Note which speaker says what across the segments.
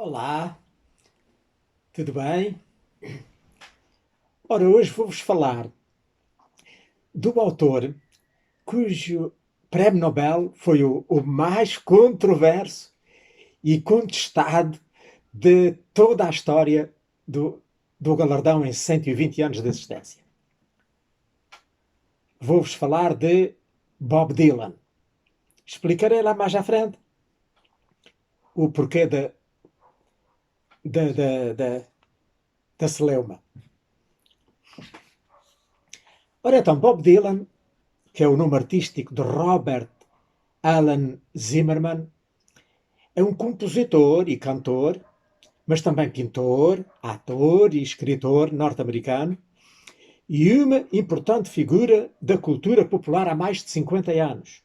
Speaker 1: Olá, tudo bem? Ora, hoje vou-vos falar do autor cujo prémio Nobel foi o mais controverso e contestado de toda a história do galardão em 120 anos de existência. Vou-vos falar de Bob Dylan. Explicarei lá mais à frente o porquê da celeuma. Ora então, Bob Dylan, que é o nome artístico de Robert Alan Zimmerman, é um compositor e cantor, mas também pintor, ator e escritor norte-americano e uma importante figura da cultura popular há mais de 50 anos.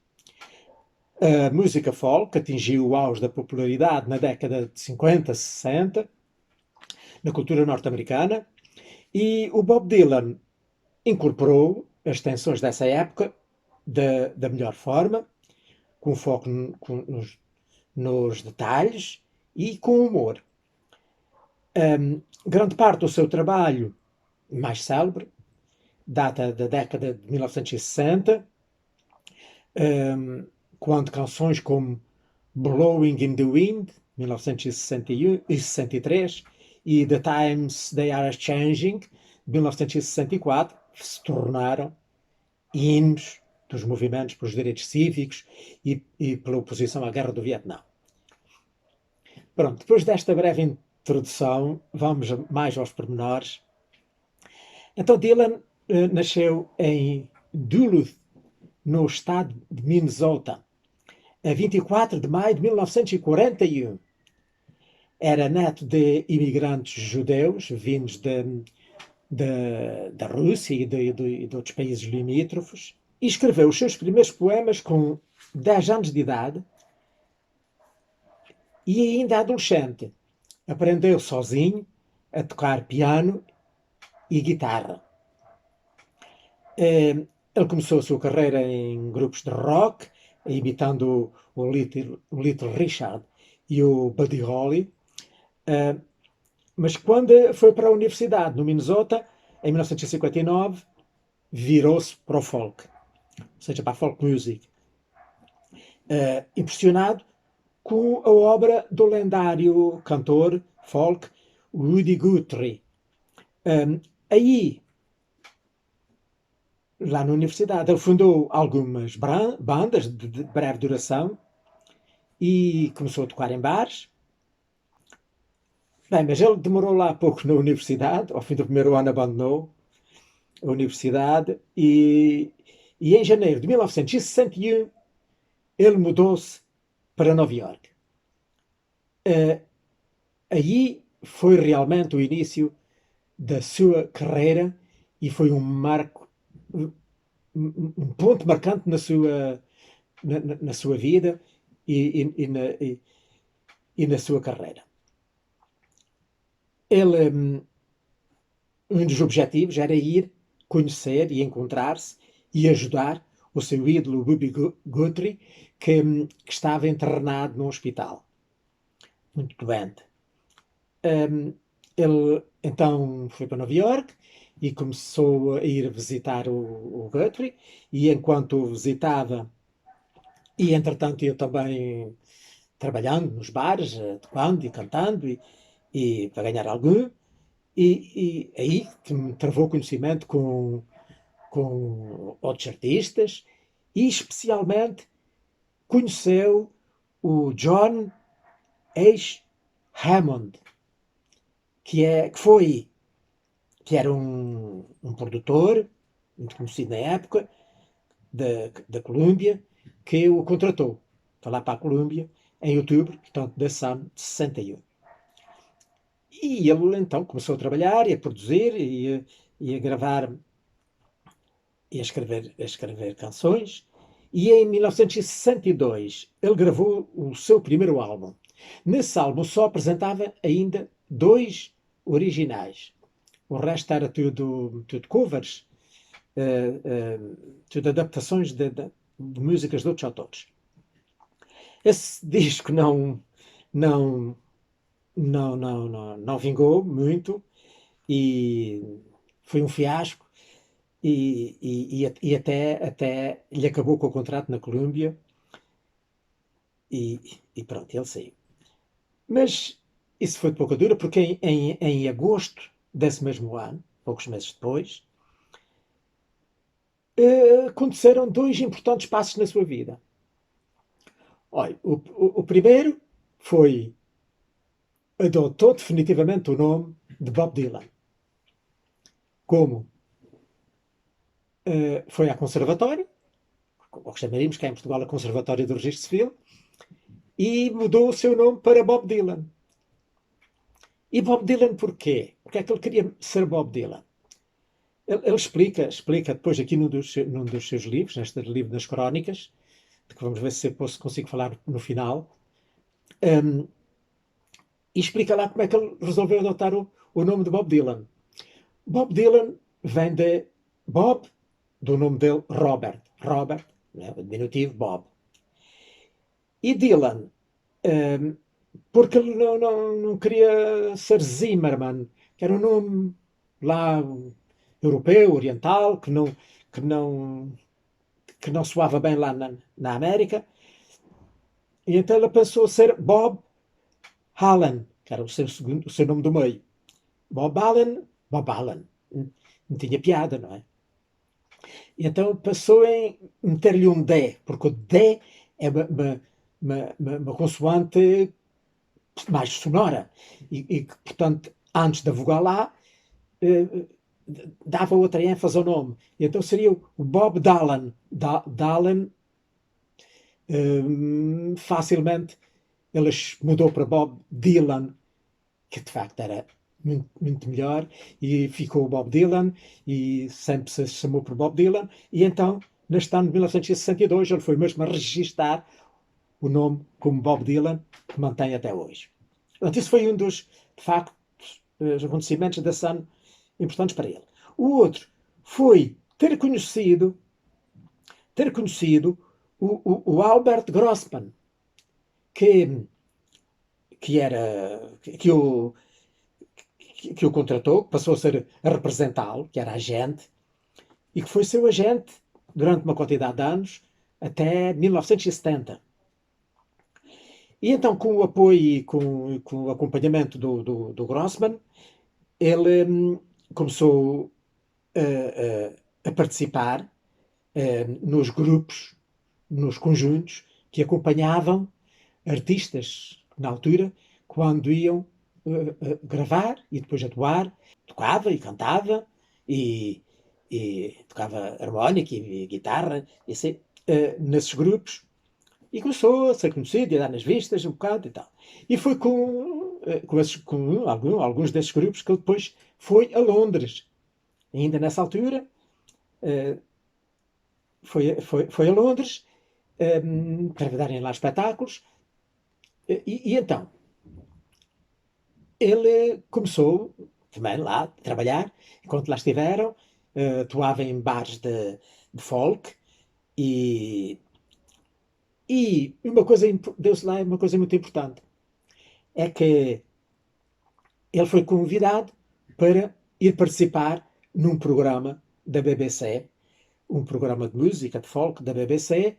Speaker 1: A música folk atingiu o auge da popularidade na década de 50, 60, na cultura norte-americana, e o Bob Dylan incorporou as tensões dessa época da melhor forma, com foco nos detalhes e com humor. Grande parte do seu trabalho mais célebre data da década de 1960, quando canções como Blowing in the Wind, 1961 e 63, e The Times They Are Changing, 1964, se tornaram hinos dos movimentos pelos direitos cívicos e pela oposição à guerra do Vietnã. Pronto, depois desta breve introdução, vamos mais aos pormenores. Então, Dylan nasceu em Duluth, no estado de Minnesota, a 24 de maio de 1941. Era neto de imigrantes judeus vindos da Rússia e de outros países limítrofes, e escreveu os seus primeiros poemas com 10 anos de idade, e ainda adolescente aprendeu sozinho a tocar piano e guitarra. Ele começou a sua carreira em grupos de rock, imitando o Little Richard e o Buddy Holly, mas quando foi para a universidade no Minnesota, em 1959, virou-se para o folk, ou seja, para a folk music, impressionado com a obra do lendário cantor folk Woody Guthrie. Aí, lá na universidade, ele fundou algumas bandas de breve duração e começou a tocar em bares. Bem, mas ele demorou lá pouco na universidade, ao fim do primeiro ano abandonou a universidade e em janeiro de 1961 ele mudou-se para Nova Iorque. Aí foi realmente o início da sua carreira e foi um marco, um ponto marcante na sua vida e na sua carreira. Ele, um dos objetivos era ir conhecer e encontrar-se e ajudar o seu ídolo Woody Guthrie, que estava internado num hospital, muito doente. Ele então foi para Nova Iorque e começou a ir visitar o Guthrie, e enquanto o visitava, e entretanto eu também trabalhando nos bares, tocando e cantando, e para ganhar algum, e aí travou conhecimento com outros artistas, e especialmente conheceu o John H. Hammond, que era um produtor muito conhecido na época da Colômbia, que o contratou para lá para a Colômbia em outubro, portanto, desse ano de 61. E ele então começou a trabalhar e a produzir e a gravar e a escrever canções. E em 1962 ele gravou o seu primeiro álbum. Nesse álbum só apresentava ainda dois originais. O resto era tudo covers, tudo adaptações de músicas de outros autores. Esse disco não não vingou muito e foi um fiasco e até lhe acabou com o contrato na Colômbia e pronto, ele saiu. Mas isso foi de pouca dura, porque em agosto desse mesmo ano, poucos meses depois, aconteceram dois importantes passos na sua vida. Olha, o primeiro foi adotou definitivamente o nome de Bob Dylan. Como? Foi à conservatório, ou que chamaríamos cá em Portugal a Conservatório do Registro Civil, e mudou o seu nome para Bob Dylan. E Bob Dylan porquê? Porque é que ele queria ser Bob Dylan? Ele explica depois aqui num dos seus livros, neste livro das Crónicas, de que vamos ver se consigo falar no final, e explica lá como é que ele resolveu adotar o nome de Bob Dylan. Bob Dylan vem de Bob, do nome dele, Robert, né, o diminutivo Bob. E Dylan, porque ele não queria ser Zimmerman, que era um nome lá europeu, oriental, que não, que não soava bem lá na América. E então ele passou a ser Bob Allen, que era o seu nome do meio. Bob Allen. Não tinha piada, não é? E então passou em meter-lhe um D, porque o D é uma consoante mais sonora. E portanto, antes da vogal A, dava outra ênfase ao nome. E então seria o Bob Dylan. Dylan, facilmente, ele mudou para Bob Dylan, que de facto era muito, muito melhor, e ficou o Bob Dylan, e sempre se chamou por Bob Dylan, e então, neste ano de 1962, ele foi mesmo a registar o nome como Bob Dylan, que mantém até hoje. Portanto, isso foi um dos, de facto, acontecimentos desse ano importantes para ele. O outro foi ter conhecido o Albert Grossman, que era que o contratou, que passou a ser a representá-lo, que era agente, e que foi seu agente durante uma quantidade de anos, até 1970. E então, com o apoio e com o acompanhamento do Grossman, ele começou a participar nos grupos, nos conjuntos que acompanhavam artistas na altura, quando iam gravar e depois atuar. Tocava e cantava e tocava harmónica e guitarra, e assim, nesses grupos. E começou a ser conhecido e a dar nas vistas um bocado e tal. E foi com alguns desses grupos que ele depois foi a Londres. Ainda nessa altura, foi a Londres para darem lá espetáculos. E então, ele começou também lá a trabalhar, enquanto lá estiveram, atuava em bares de folk e uma coisa, deu-se lá uma coisa muito importante, é que ele foi convidado para ir participar num programa da BBC, um programa de música, de folk da BBC,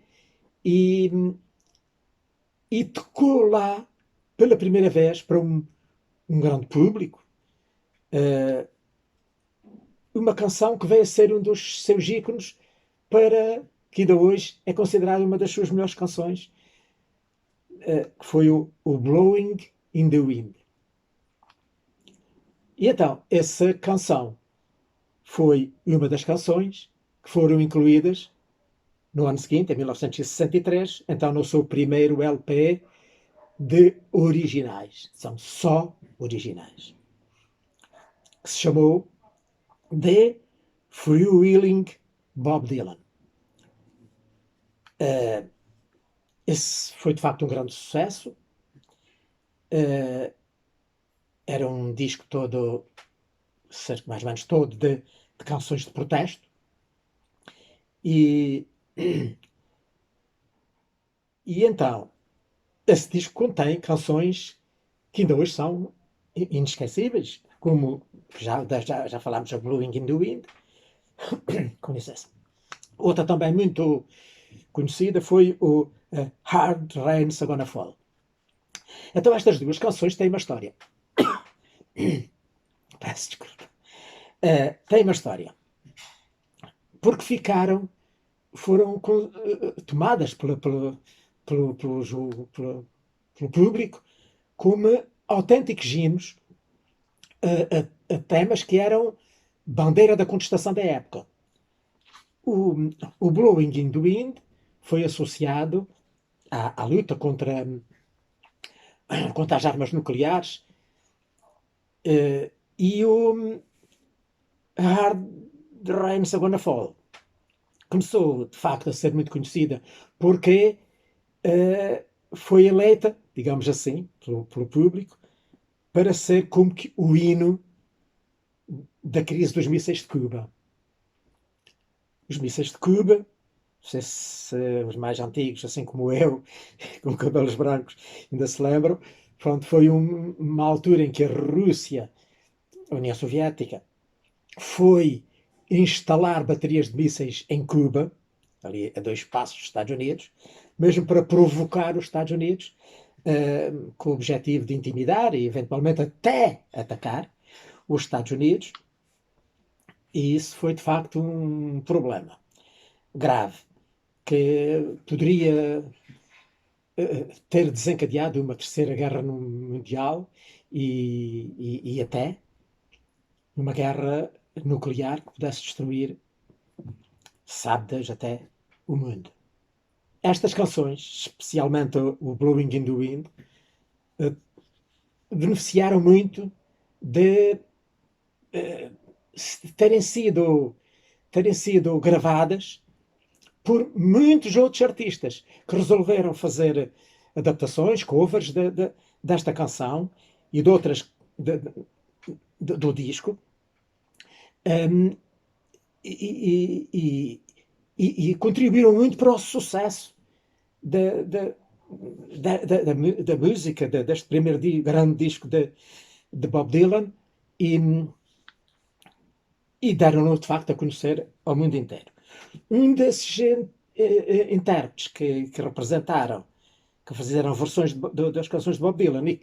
Speaker 1: e, e tocou lá pela primeira vez para um grande público uma canção que veio a ser um dos seus ícones para que ainda hoje é considerada uma das suas melhores canções, que foi o Blowing in the Wind. E então, essa canção foi uma das canções que foram incluídas no ano seguinte, em 1963, então no seu primeiro LP de originais. São só originais. Que se chamou The Freewheeling Bob Dylan. Esse foi de facto um grande sucesso. Era um disco todo, mais ou menos todo, de canções de protesto. E então, esse disco contém canções que ainda hoje são inesquecíveis, como já falámos sobre Blowing in the Wind, com licença. Outra também muito conhecida foi o Hard Rain's Gonna Fall. Então estas duas canções têm uma história. Peço desculpa. Têm uma história. Porque foram tomadas pelo público como autênticos hinos a temas que eram bandeira da contestação da época. O Blowing in the Wind foi associado à luta contra as armas nucleares e o Hard Rain's Gonna Fall começou, de facto, a ser muito conhecida porque foi eleita, digamos assim, pelo público, para ser como que o hino da crise dos mísseis de Cuba. Os mísseis de Cuba, não sei se os mais antigos, assim como eu, com cabelos brancos, ainda se lembram, pronto, foi uma altura em que a Rússia, a União Soviética, foi instalar baterias de mísseis em Cuba, ali a 2 passos dos Estados Unidos, mesmo para provocar os Estados Unidos, com o objetivo de intimidar e eventualmente até atacar os Estados Unidos. E isso foi de facto um problema grave que poderia ter desencadeado uma terceira guerra mundial e até uma guerra nuclear que pudesse destruir, sabe Deus, até o mundo. Estas canções, especialmente o Blowing in the Wind, beneficiaram muito de terem sido gravadas por muitos outros artistas que resolveram fazer adaptações, covers desta canção e de outras do disco, e contribuíram muito para o sucesso da música, deste primeiro grande disco de Bob Dylan, e deram-no de facto a conhecer ao mundo inteiro. Um desses intérpretes que representaram, que fizeram versões das canções de Bob Dylan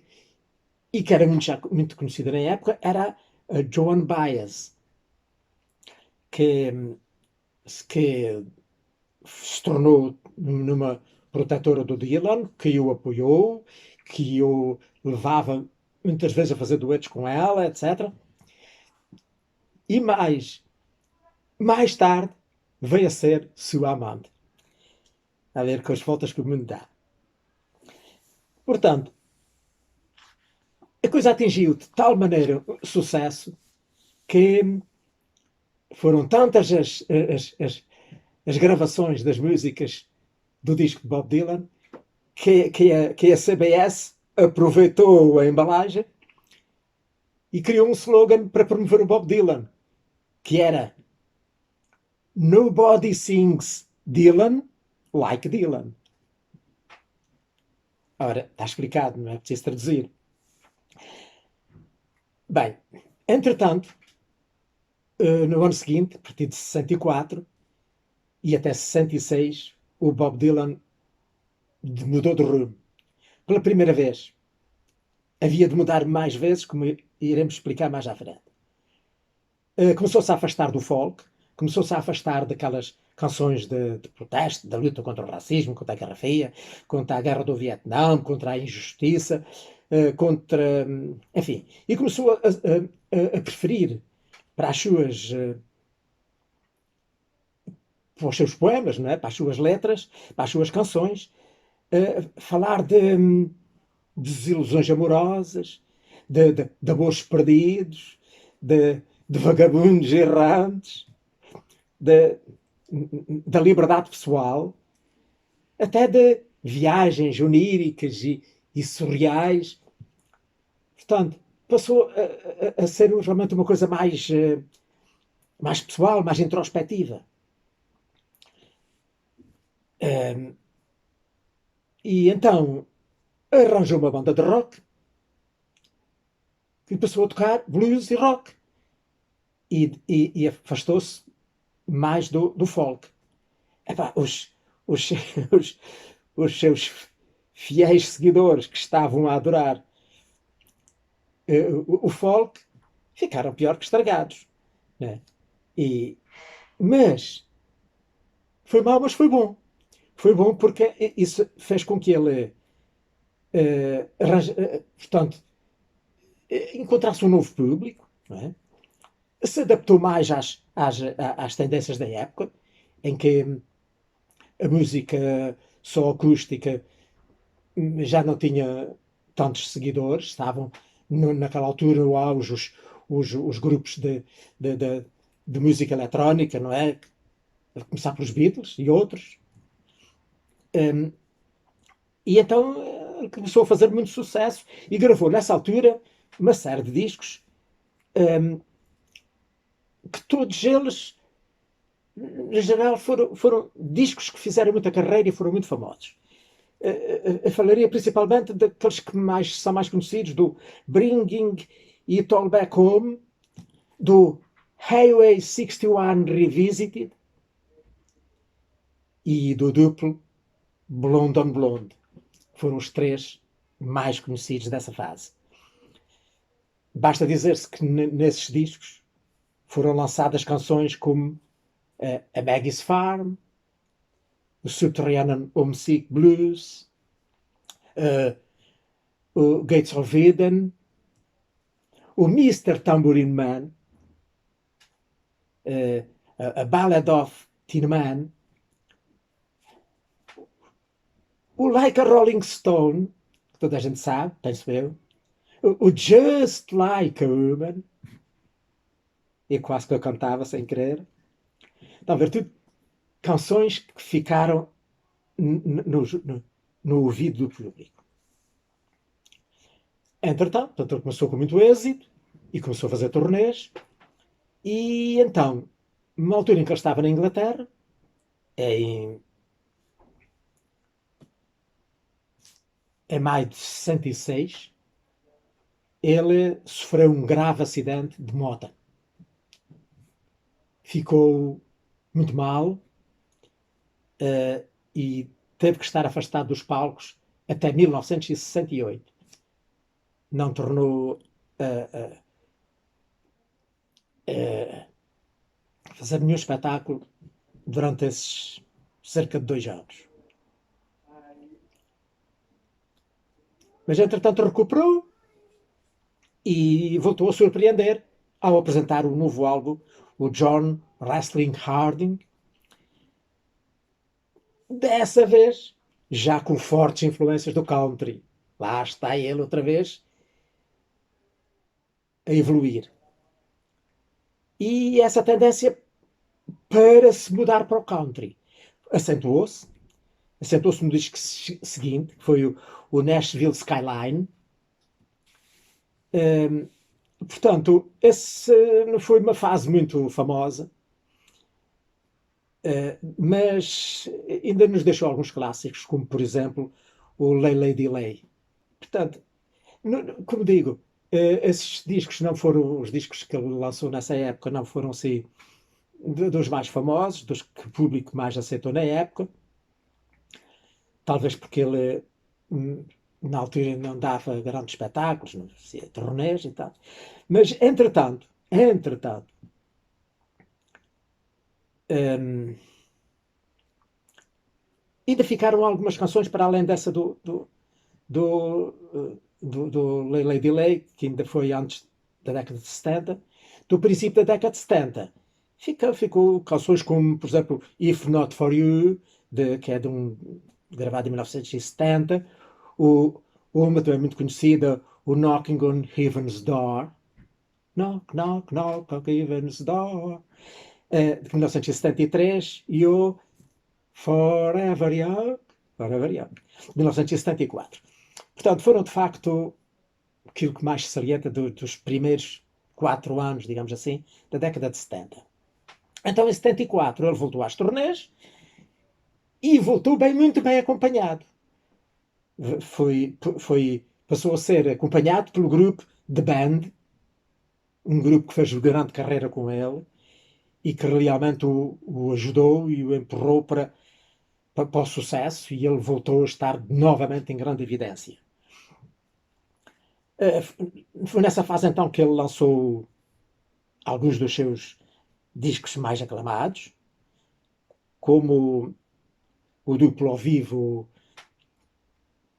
Speaker 1: e que era muito conhecida na época, era a Joan Baez, que se tornou numa protetora do Dylan, que o apoiou, que o levava muitas vezes a fazer duetos com ela, etc. E mais tarde veio a ser sua amante. A ver com as voltas que o mundo dá. Portanto, a coisa atingiu de tal maneira sucesso que foram tantas as gravações das músicas do disco de Bob Dylan que a CBS aproveitou a embalagem e criou um slogan para promover o Bob Dylan, que era Nobody sings Dylan like Dylan. Ora, está explicado, não é preciso traduzir. Bem, entretanto, no ano seguinte, a partir de 64 e até 66, o Bob Dylan mudou de rumo. Pela primeira vez. Havia de mudar mais vezes, como iremos explicar mais à frente. Começou-se a afastar do folk, começou-se a afastar daquelas canções de protesto, da luta contra o racismo, contra a Guerra Fria, contra a guerra do Vietnã, contra a injustiça, contra... enfim. E começou a preferir para as suas... para os seus poemas, não é? Para as suas letras, para as suas canções, falar de desilusões amorosas, de amores perdidos, de vagabundos errantes, da liberdade pessoal, até de viagens oníricas e surreais. Portanto, passou a ser realmente uma coisa mais pessoal, mais introspectiva. E então arranjou uma banda de rock e passou a tocar blues e rock. E afastou-se mais do folk. Epá, os, os, os seus fiéis seguidores que estavam a adorar o folk ficaram pior que estragados. Né? E, mas foi mau, mas foi bom. Foi bom porque isso fez com que ele portanto, encontrasse um novo público, não é? Se adaptou mais às tendências da época, em que a música só acústica já não tinha tantos seguidores, estavam naquela altura no auge os grupos de música eletrónica, não é? A começar pelos Beatles e outros. Um, e então começou a fazer muito sucesso e gravou nessa altura uma série de discos que todos eles, em geral, foram discos que fizeram muita carreira e foram muito famosos. Eu falaria principalmente daqueles que são mais conhecidos, do Bringing It All Back Home, do Highway 61 Revisited e do duplo Blonde on Blonde. Foram os três mais conhecidos dessa fase. Basta dizer-se que nesses discos foram lançadas canções como A Maggie's Farm, o Subterranean Homesick Blues, o Gates of Eden, o Mr. Tambourine Man, a Ballad of Tin Man, o Like a Rolling Stone, que toda a gente sabe, penso eu, o Just Like a Woman, e quase que eu cantava sem querer. Estão a ver tudo canções que ficaram no ouvido do público. Entretanto, ele começou com muito êxito e começou a fazer turnês. E então, numa altura em que ele estava na Inglaterra, em maio de 66, ele sofreu um grave acidente de moto. Ficou muito mal e teve que estar afastado dos palcos até 1968. Não tornou a fazer nenhum espetáculo durante esses cerca de 2 anos. Mas, entretanto, recuperou e voltou a surpreender ao apresentar um novo álbum, o John Wrestling Harding. Dessa vez, já com fortes influências do country. Lá está ele outra vez a evoluir. E essa tendência para se mudar para o country acentuou-se no disco seguinte, que foi o Nashville Skyline. Portanto, esse não foi uma fase muito famosa, mas ainda nos deixou alguns clássicos, como por exemplo o Lay Lady Lay. Portanto, como digo, esses discos não foram os discos que ele lançou nessa época, não foram assim dos mais famosos, dos que o público mais aceitou na época. Talvez porque ele na altura não dava grandes espetáculos, não fazia turnês e tal. Mas, entretanto, ainda ficaram algumas canções para além dessa do Lady Lay, que ainda foi antes da década de 70, do princípio da década de 70. Ficou canções como, por exemplo, If Not For You, que é gravado em 1970, uma também muito conhecida, o Knocking on Heaven's Door, Knock, knock, knock on Heaven's Door, de 1973, e o Forever Young, de 1974. Portanto, foram de facto aquilo que mais se salienta dos primeiros 4 anos, digamos assim, da década de 70. Então, em 74, ele voltou às turnês e voltou muito bem acompanhado. Passou a ser acompanhado pelo grupo The Band, um grupo que fez grande carreira com ele e que realmente o ajudou e o empurrou para o sucesso, e ele voltou a estar novamente em grande evidência. Foi nessa fase então que ele lançou alguns dos seus discos mais aclamados, como o duplo ao vivo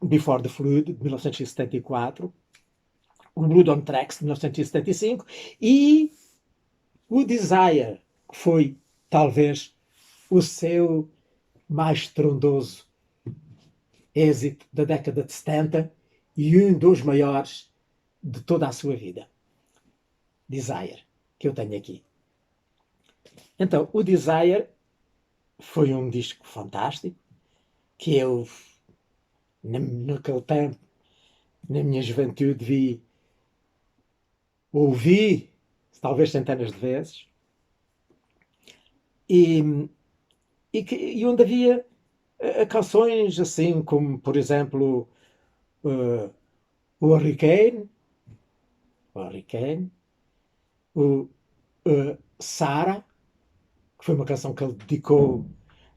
Speaker 1: Before the Flood, de 1974, o Blood on Tracks, de 1975, e o Desire, que foi talvez o seu mais estrondoso êxito da década de 70 e um dos maiores de toda a sua vida. Desire, que eu tenho aqui. Então, o Desire foi um disco fantástico, que eu, naquele tempo, na minha juventude, ouvi talvez centenas de vezes, e, e onde havia canções assim como, por exemplo, o Hurricane, o Sarah, que foi uma canção que ele dedicou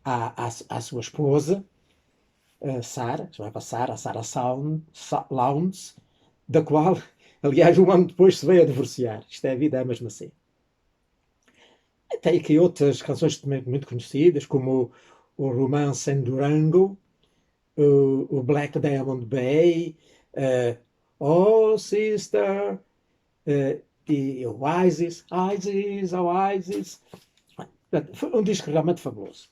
Speaker 1: à sua esposa, Sarah, chamava Sarah Lowndes, da qual, aliás, um ano depois se veio a divorciar. Isto é a vida, é mesmo assim. Tem aqui outras canções também muito conhecidas, como o Romance em Durango, o Black Diamond Bay, Oh Sister, e o Oasis, Oasis. Foi um disco realmente fabuloso.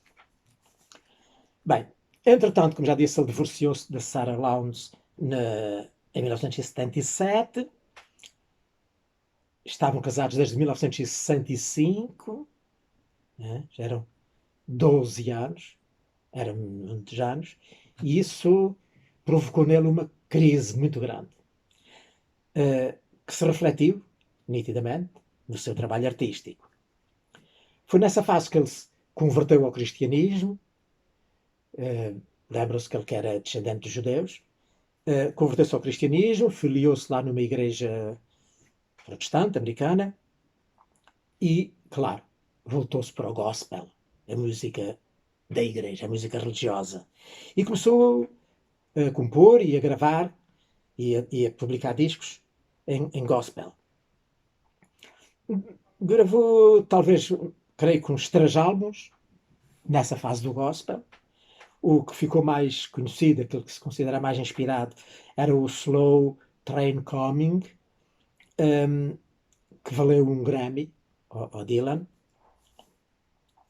Speaker 1: Bem, entretanto, como já disse, ele divorciou-se da Sarah Lowndes em 1977. Estavam casados desde 1965, né? Já eram 12 anos, eram muitos anos, e isso provocou nele uma crise muito grande, que se refletiu nitidamente no seu trabalho artístico. Foi nessa fase que ele se converteu ao cristianismo. Lembram-se que ele era descendente dos judeus. Converteu-se ao cristianismo, filiou-se lá numa igreja protestante, americana, e, claro, voltou-se para o gospel, a música da igreja, a música religiosa. E começou a compor e a gravar e a publicar discos em gospel. Gravou, talvez, creio que uns 3 álbuns nessa fase do gospel. O que ficou mais conhecido, aquele que se considera mais inspirado, era o Slow Train Coming, que valeu um Grammy ao Dylan,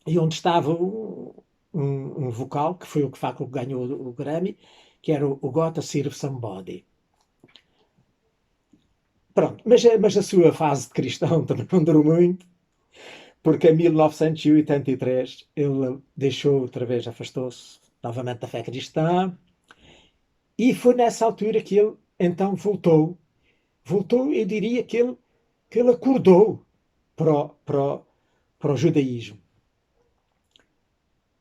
Speaker 1: e onde estava um vocal, que foi o que Faco ganhou o Grammy, que era o Gotta Serve Somebody. Pronto, mas a sua fase de cristão também não durou muito, porque em 1983 ele deixou outra vez, afastou-se novamente da fé cristã, e foi nessa altura que ele então voltou, eu diria que ele acordou para o judaísmo.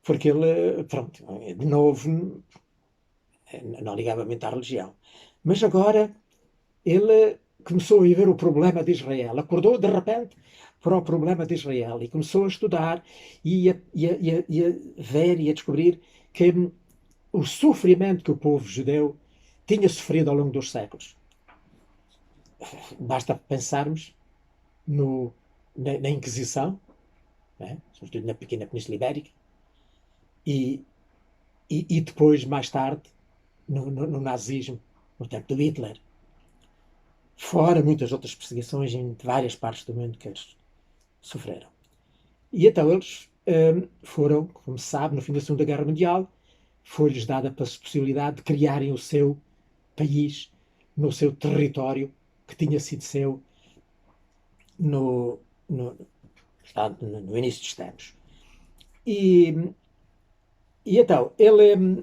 Speaker 1: Porque ele, pronto, de novo, não ligava muito à religião. Mas agora ele começou a ver o problema de Israel. Acordou de repente para o problema de Israel e começou a estudar e a ver e a descobrir que o sofrimento que o povo judeu tinha sofrido ao longo dos séculos. Basta pensarmos na Inquisição, né? Sobretudo na pequena Península Ibérica, e depois, mais tarde, no nazismo, no tempo do Hitler. Fora muitas outras perseguições em várias partes do mundo que eles sofreram. E então eles foram, como se sabe, no fim da Segunda Guerra Mundial, foi-lhes dada a possibilidade de criarem o seu país no seu território, que tinha sido seu no, no, no início dos tempos. E então, ele,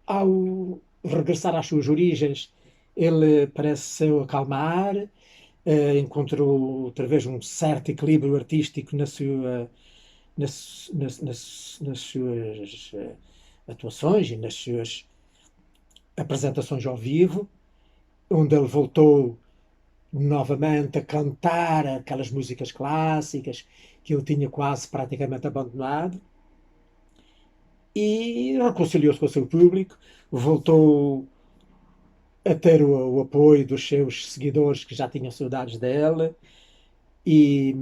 Speaker 1: ao regressar às suas origens, ele pareceu acalmar, encontrou outra vez um certo equilíbrio artístico nas suas atuações e nas suas apresentações ao vivo, onde ele voltou novamente a cantar aquelas músicas clássicas que ele tinha quase praticamente abandonado, e reconciliou-se com o seu público, voltou a ter o apoio dos seus seguidores que já tinham saudades dele, e,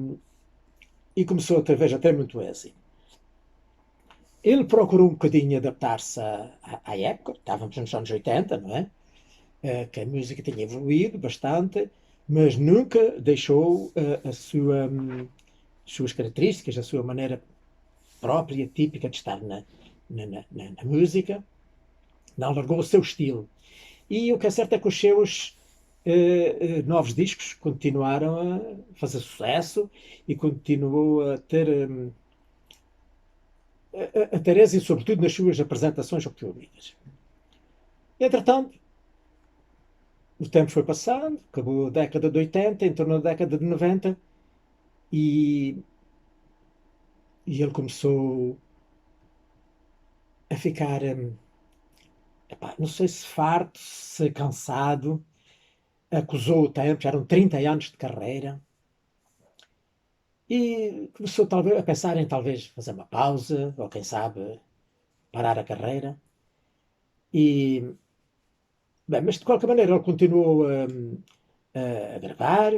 Speaker 1: e começou outra vez a ter muito êxito. Ele procurou um bocadinho adaptar-se à época, estávamos nos anos 80, não é? Que a música tinha evoluído bastante, mas nunca deixou as suas características, a sua maneira própria, típica de estar na música. Não largou o seu estilo. E o que é certo é que os seus novos discos continuaram a fazer sucesso e continuou a ter êxito, sobretudo nas suas apresentações públicas. Entretanto, o tempo foi passando, acabou a década de 80, entrou na década de 90 e, e ele começou a ficar, epá, não sei se farto, se cansado, acusou o tempo, já eram 30 anos de carreira, e começou talvez a pensar em talvez fazer uma pausa, ou quem sabe parar a carreira. E, bem, mas de qualquer maneira ele continuou a gravar,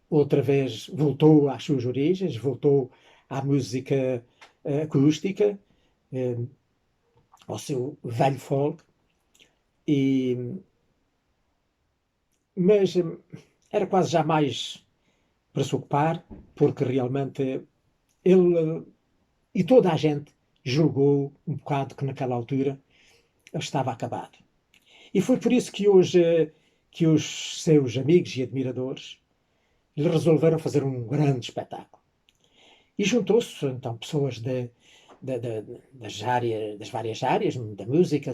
Speaker 1: outra vez voltou às suas origens, voltou à música acústica, eh, ao seu velho folk, e, mas era quase jamais para se ocupar, porque realmente ele e toda a gente julgou um bocado que naquela altura ele estava acabado. E foi por isso que hoje que os seus amigos e admiradores lhe resolveram fazer um grande espetáculo. E juntou-se então pessoas das várias áreas da música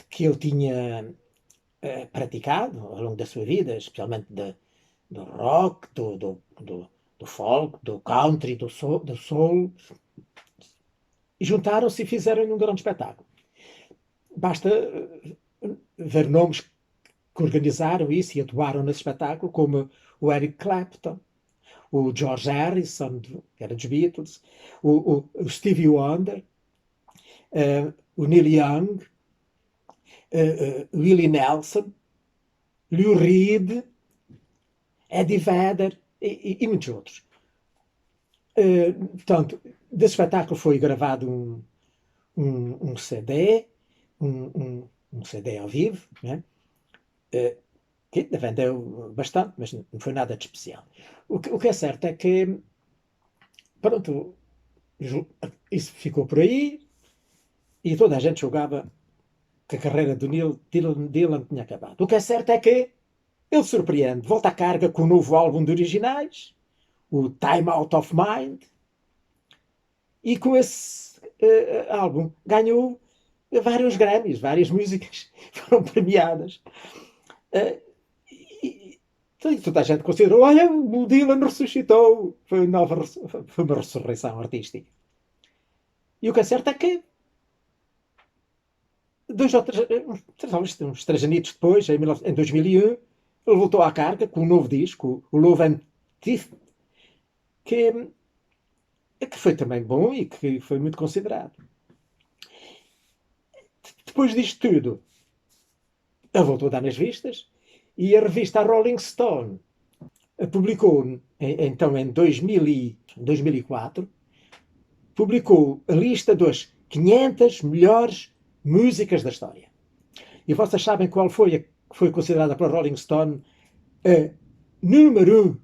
Speaker 1: que ele tinha praticado ao longo da sua vida, especialmente do rock, do folk, do country, do soul, e juntaram-se e fizeram um grande espetáculo. Basta ver nomes que organizaram isso e atuaram nesse espetáculo, como o Eric Clapton, o George Harrison, que era dos Beatles, o Stevie Wonder, o Neil Young, Willie Nelson, Lou Reed, Eddie Vedder e muitos outros. Portanto, desse espetáculo foi gravado um CD, um CD ao vivo, né? Que vendeu bastante, mas não foi nada de especial. O que é certo é que, pronto, isso ficou por aí e toda a gente julgava que a carreira do Neil Dylan tinha acabado. O que é certo é que ele surpreende, volta à carga com o novo álbum de originais, o Time Out of Mind, e com esse álbum ganhou vários Grammys, várias músicas foram premiadas. E toda a gente considerou, olha, o Dylan ressuscitou. Foi uma ressurreição artística. E o que é certo é que dois ou três, uns 3 anos depois, em 2001, ele voltou à carga com um novo disco, o Love and Teeth, que, que foi também bom e que foi muito considerado. Depois disto tudo, ele voltou a dar nas vistas e a revista Rolling Stone publicou, então em 2004, publicou a lista das 500 melhores músicas da história. E vocês sabem qual foi considerada pela Rolling Stone a número 1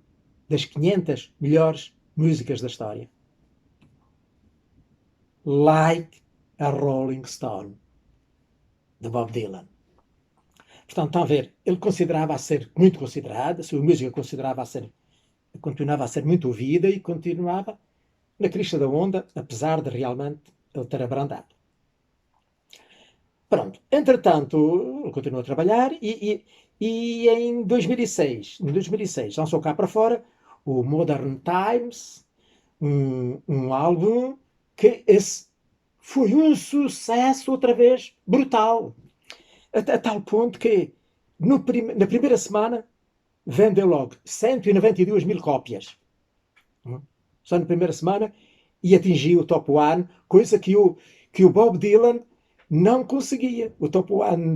Speaker 1: das 500 melhores músicas da história? Like a Rolling Stone, de Bob Dylan. Portanto, estão a ver, ele considerava a ser muito considerado, a sua música continuava a ser muito ouvida e continuava na crista da onda, apesar de realmente ele ter abrandado. Pronto, entretanto, ele continuou a trabalhar e em 2006 lançou cá para fora o Modern Times, um álbum que esse foi um sucesso outra vez brutal. A tal ponto que na primeira semana vendeu logo 192 mil cópias. Só na primeira semana, e atingiu o top one, coisa que o Bob Dylan não conseguia. O top one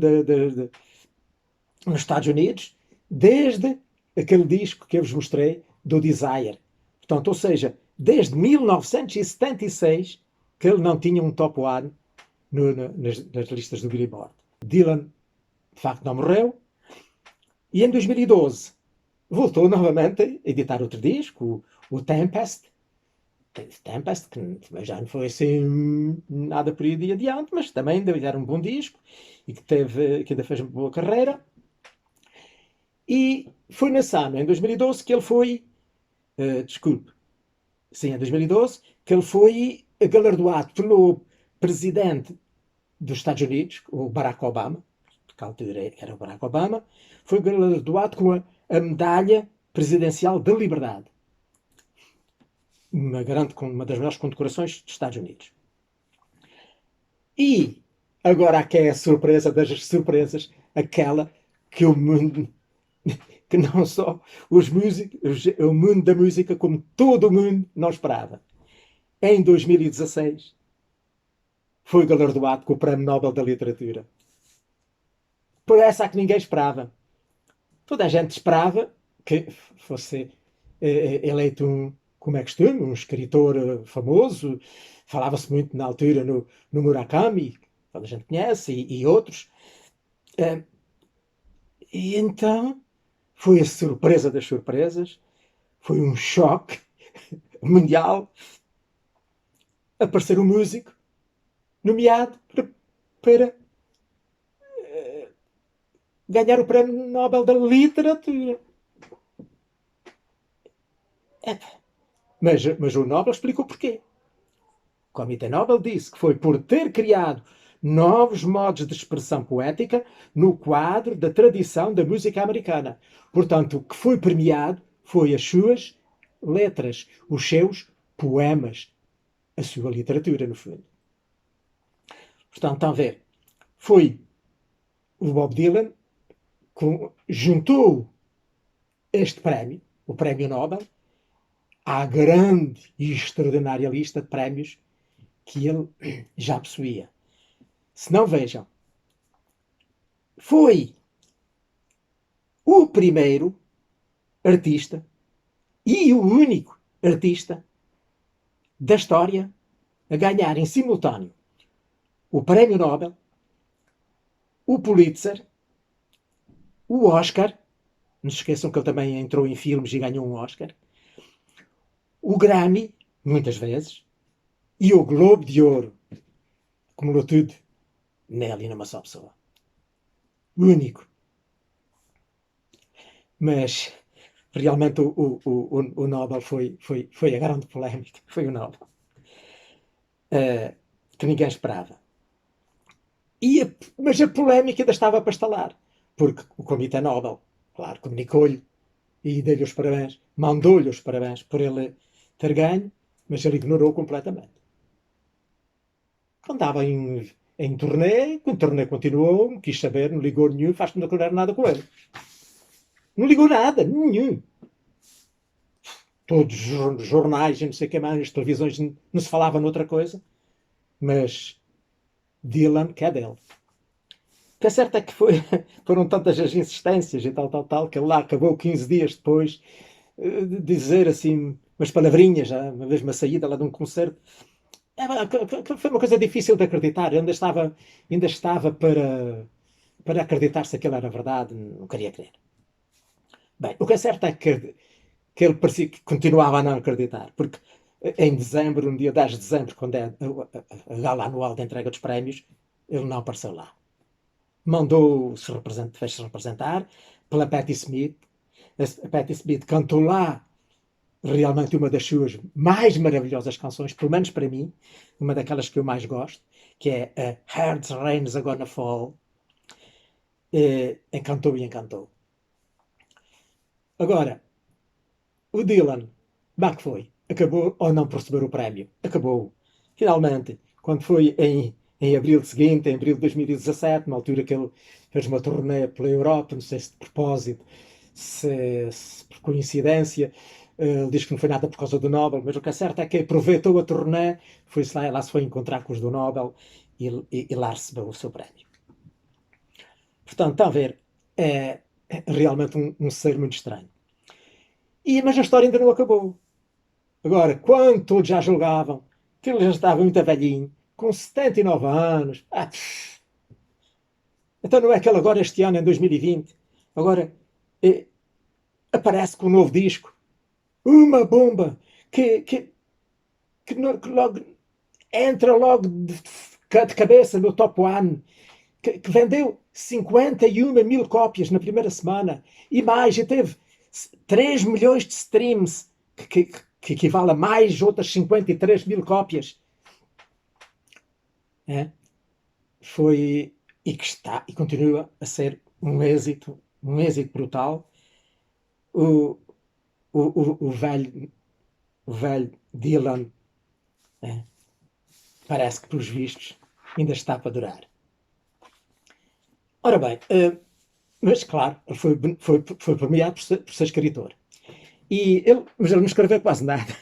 Speaker 1: nos Estados Unidos, desde aquele disco que eu vos mostrei, do Desire. Portanto, ou seja, desde 1976 que ele não tinha um top one nas listas do Billboard. Dylan, de facto, não morreu. E em 2012 voltou novamente a editar outro disco, o Tempest. Tempest, que já não foi assim nada por aí adiante, mas também era um bom disco e que ainda fez uma boa carreira. E foi nesse ano, em 2012, que ele foi. Sim, em 2012, que ele foi galardoado pelo presidente dos Estados Unidos, o Barack Obama, que à altura era o Barack Obama, foi galardoado com a medalha presidencial da liberdade. Uma das maiores condecorações dos Estados Unidos. E agora aqui é a surpresa das surpresas, aquela que o mundo, que não só os músicos, o mundo da música, como todo o mundo não esperava. Em 2016 foi galardoado com o Prémio Nobel da Literatura. Por essa que ninguém esperava. Toda a gente esperava que fosse eleito como é costume, um escritor famoso. Falava-se muito na altura no Murakami, toda a gente conhece, e outros. E então foi a surpresa das surpresas, foi um choque mundial aparecer um músico nomeado para ganhar o Prémio Nobel da Literatura. Mas o Nobel explicou porquê. O Comitê Nobel disse que foi por ter criado novos modos de expressão poética no quadro da tradição da música americana. Portanto, o que foi premiado foi as suas letras, os seus poemas, a sua literatura, no fundo. Portanto, estão a ver, foi o Bob Dylan que juntou este prémio, o Prémio Nobel, à grande e extraordinária lista de prémios que ele já possuía. Se não, vejam, foi o primeiro artista e o único artista da história a ganhar em simultâneo o Prémio Nobel, o Pulitzer, o Oscar, não se esqueçam que ele também entrou em filmes e ganhou um Oscar, o Grammy, muitas vezes, e o Globo de Ouro. Acumulou tudo nele e numa só pessoa. O único. Mas realmente o Nobel foi a grande polémica. Foi o Nobel. Que ninguém esperava. Mas a polémica ainda estava para estalar. Porque o Comitê Nobel, claro, comunicou-lhe e deu-lhe os parabéns. Mandou-lhe os parabéns por ele ter ganho, mas ele ignorou completamente. Quando estava em turnê, quando o turnê continuou, não quis saber, não ligou nenhum, faz-me não querer nada com ele. Não ligou nada, nenhum. Todos os jornais e não sei o que mais, as televisões, não se falava noutra coisa. Mas Dylan, que é dele. O que é certo é que foram tantas as insistências e tal, que ele lá acabou 15 dias depois de dizer assim umas palavrinhas, uma vez uma saída lá de um concerto. Foi uma coisa difícil de acreditar. Eu ainda estava para acreditar se aquilo era verdade, não queria crer. Bem, o que é certo é que ele parecia que continuava a não acreditar, porque em dezembro, no dia 10 de dezembro, quando é a gala anual de entrega dos prémios, ele não apareceu lá. Fez-se representar pela Patti Smith. A Patti Smith cantou lá realmente uma das suas mais maravilhosas canções, pelo menos para mim, uma daquelas que eu mais gosto, que é a Hard Rain's Are Gonna Fall. Encantou e encantou. Agora, o Dylan, que foi? Acabou ou não por receber o prémio? Acabou. Finalmente, quando foi em abril seguinte, em abril de 2017, na altura que ele fez uma turnê pela Europa, não sei se de propósito, se por coincidência, ele diz que não foi nada por causa do Nobel, mas o que é certo é que aproveitou a turnê, lá se foi encontrar com os do Nobel e lá recebeu o seu prémio. Portanto, estão a ver, é realmente um ser muito estranho. Mas a história ainda não acabou. Agora, quando todos já julgavam que ele já estava muito velhinho, com 79 anos, então não é que ele agora, este ano, em 2020, agora eh, aparece com um novo disco, uma bomba, que logo entra logo de cabeça no top one, que vendeu 51 mil cópias na primeira semana e mais, e teve 3 milhões de streams, que equivale a mais outras 53 mil cópias. É? Foi, e que está, e continua a ser um êxito brutal. O, o velho Dylan, é? Parece que, pelos vistos, ainda está para durar. Ora bem, mas claro, ele foi premiado por ser escritor. Mas ele não escreveu quase nada.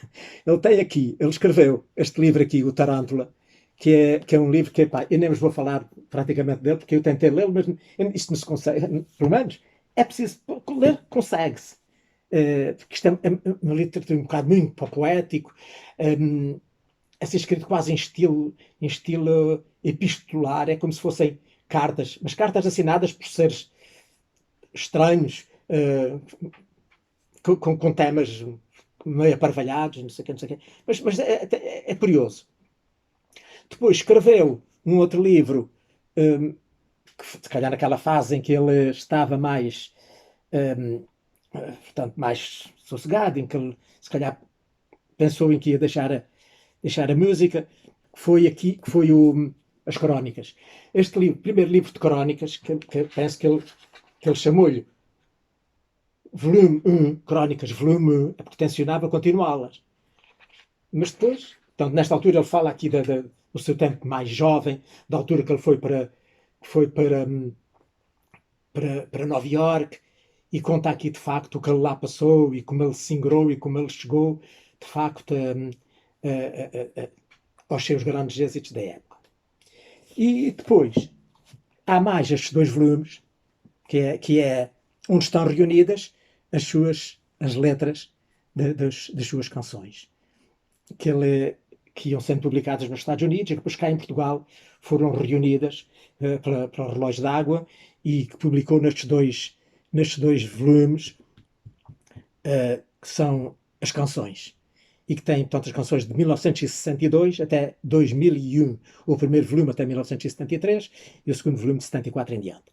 Speaker 1: Ele escreveu este livro aqui, o Tarântula, que é um livro que, pá, eu nem vos vou falar praticamente dele, porque eu tentei lê-lo, mas isto não se consegue, pelo menos, é preciso ler, consegue-se. Porque isto é uma literatura um bocado muito poético, é ser escrito quase em estilo epistolar, é como se fossem cartas, mas cartas assinadas por seres estranhos, com temas meio aparvalhados, não sei o quê, não sei o quê. Mas é curioso. Depois escreveu um outro livro, que se calhar naquela fase em que ele estava mais, portanto, mais sossegado, em que ele se calhar pensou em que ia deixar a música, que foi as Crónicas. Este livro, primeiro livro de Crónicas, que penso que ele chamou-lhe volume 1, Crónicas, volume 1, porque tencionava continuá-las. Mas depois, portanto, nesta altura ele fala aqui do seu tempo mais jovem, da altura que ele foi para Nova York, e conta aqui de facto o que ele lá passou e como ele se ingrou e como ele chegou de facto aos seus grandes êxitos da época. E depois há mais estes dois volumes, que é onde estão reunidas as letras das suas canções, que iam sendo publicadas nos Estados Unidos e que depois cá em Portugal foram reunidas para o Relógio d'Água, e que publicou nestes dois volumes, que são as canções. E que tem, portanto, as canções de 1962 até 2001. O primeiro volume até 1973 e o segundo volume de 74 em diante.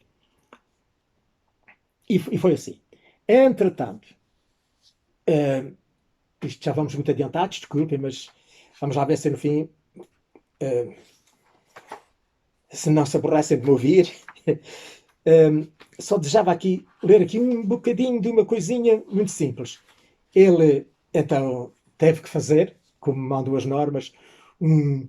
Speaker 1: E foi assim. Entretanto, isto já vamos muito adiantados, desculpem, mas vamos lá ver se no fim, se não se aborrecem de me ouvir. Só desejava ler aqui um bocadinho de uma coisinha muito simples. Ele, então, teve que fazer, como mandam as normas, um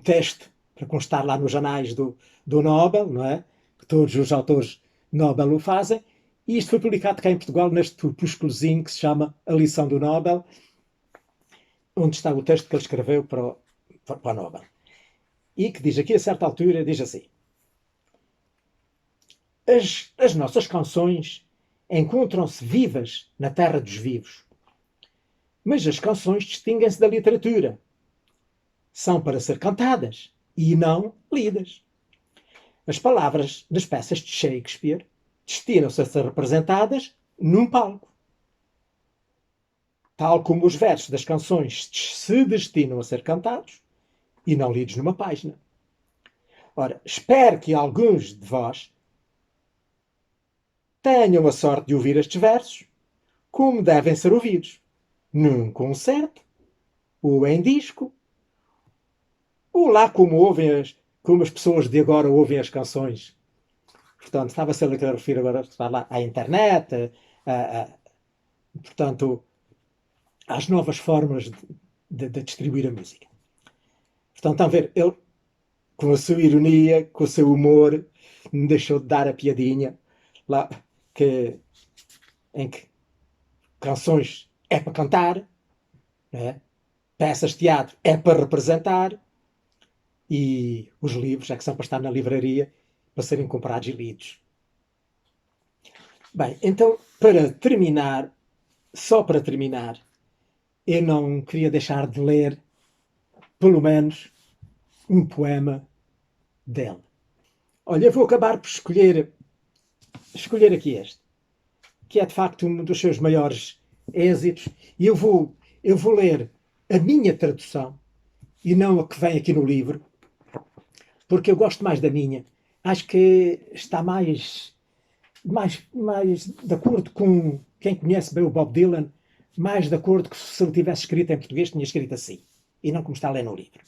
Speaker 1: teste para constar lá nos anais do Nobel, não é? Que todos os autores Nobel o fazem. E isto foi publicado cá em Portugal neste opúsculozinho que se chama A Lição do Nobel, onde está o texto que ele escreveu para o Nobel. E que diz aqui, a certa altura, diz assim: as nossas canções encontram-se vivas na terra dos vivos. Mas as canções distinguem-se da literatura. São para ser cantadas e não lidas. As palavras das peças de Shakespeare destinam-se a ser representadas num palco, tal como os versos das canções se destinam a ser cantados e não lidos numa página. Ora, espero que alguns de vós tenham a sorte de ouvir estes versos como devem ser ouvidos, num concerto, ou em disco, ou lá como as pessoas de agora ouvem as canções. Portanto, estava-se a referir agora lá à internet, portanto, às novas formas de distribuir a música. Portanto, estão a ver, ele, com a sua ironia, com o seu humor, me deixou de dar a piadinha lá, que em que canções é para cantar, não é? Peças de teatro é para representar, e os livros é que são para estar na livraria, para serem comprados e lidos. Bem, então, para terminar, só para terminar, eu não queria deixar de ler, pelo menos, um poema dele. Olha, eu vou acabar por escolher aqui este, que é de facto um dos seus maiores êxitos, e eu vou ler a minha tradução e não a que vem aqui no livro, porque eu gosto mais da minha. Acho que está mais de acordo com quem conhece bem o Bob Dylan, mais de acordo com se ele tivesse escrito em português, tinha escrito assim, e não como está a ler no livro.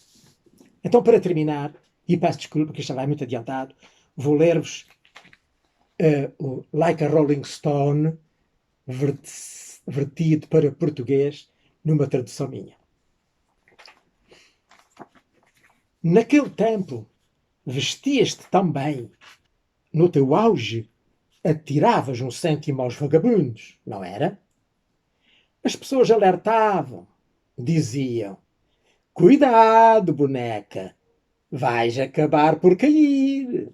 Speaker 1: Então, para terminar, e peço desculpa que isto já vai muito adiantado, vou ler-vos o Like a Rolling Stone, vertido para português, numa tradução minha. Naquele tempo, vestias-te tão bem, no teu auge, atiravas um cêntimo aos vagabundos, não era? As pessoas alertavam, diziam: cuidado, boneca, vais acabar por cair.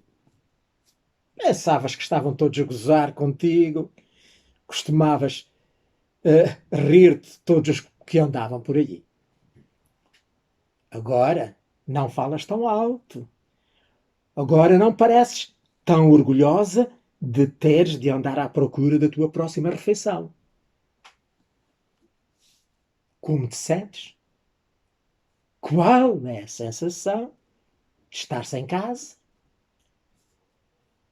Speaker 1: Pensavas que estavam todos a gozar contigo, costumavas rir-te de todos os que andavam por aí. Agora não falas tão alto. Agora não pareces tão orgulhosa de teres de andar à procura da tua próxima refeição. Como te sentes? Qual é a sensação de estar sem casa?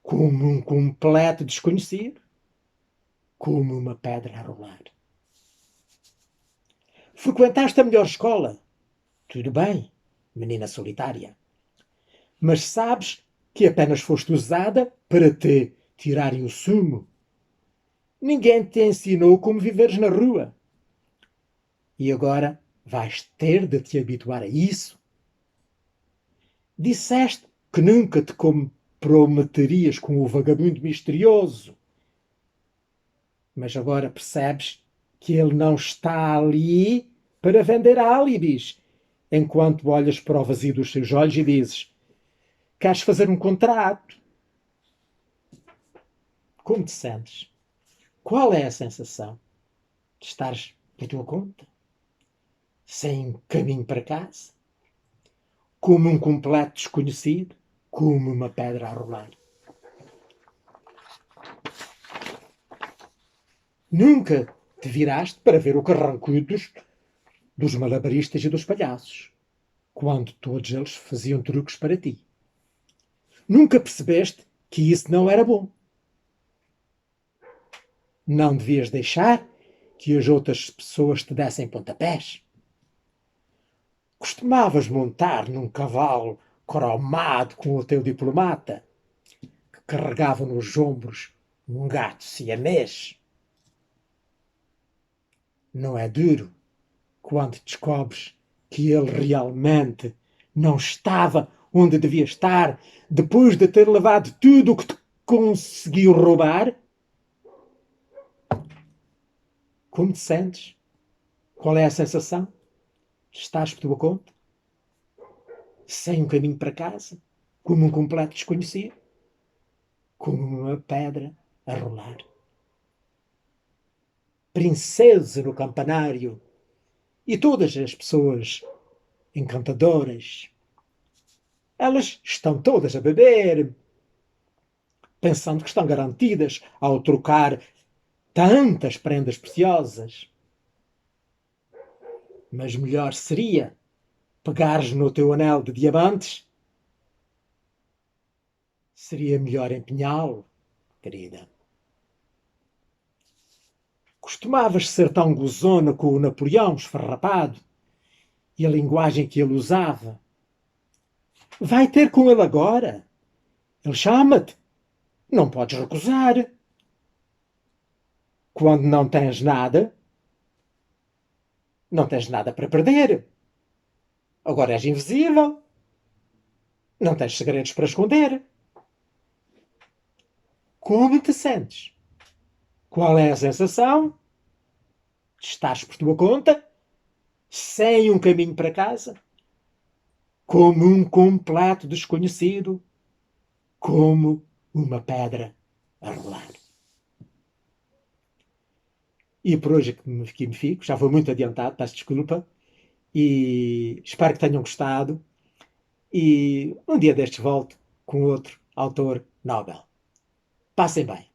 Speaker 1: Como um completo desconhecido? Como uma pedra a rolar? Frequentaste a melhor escola? Tudo bem, menina solitária. Mas sabes que apenas foste usada para te tirarem o sumo. Ninguém te ensinou como viveres na rua. E agora vais ter de te habituar a isso. Disseste que nunca te comprometerias com o vagabundo misterioso. Mas agora percebes que ele não está ali para vender álibis, enquanto olhas para o vazio dos seus olhos e dizes: queres fazer um contrato? Como te sentes? Qual é a sensação de estares por tua conta? Sem caminho para casa? Como um completo desconhecido? Como uma pedra a rolar? Nunca te viraste para ver o carrancudo dos malabaristas e dos palhaços, quando todos eles faziam truques para ti. Nunca percebeste que isso não era bom. Não devias deixar que as outras pessoas te dessem pontapés. Costumavas montar num cavalo cromado com o teu diplomata, que carregava nos ombros um gato siamês. Não é duro quando descobres que ele realmente não estava onde devia estar depois de ter levado tudo o que te conseguiu roubar? Como te sentes? Qual é a sensação? Estás por tua conta? Sem um caminho para casa? Como um completo desconhecido? Como uma pedra a rolar? Princesa no campanário e todas as pessoas encantadoras, elas estão todas a beber, pensando que estão garantidas ao trocar tantas prendas preciosas. Mas melhor seria pegares no teu anel de diamantes. Seria melhor empenhá-lo, querida. Costumavas ser tão gozona com o Napoleão esfarrapado e a linguagem que ele usava. Vai ter com ele agora. Ele chama-te. Não podes recusar. Quando não tens nada para perder. Agora és invisível. Não tens segredos para esconder. Como te sentes? Qual é a sensação? Estás por tua conta, sem um caminho para casa, como um completo desconhecido, como uma pedra a rolar. E por hoje aqui me fico, já vou muito adiantado, peço desculpa, e espero que tenham gostado. E um dia destes volto com outro autor Nobel. Passem bem.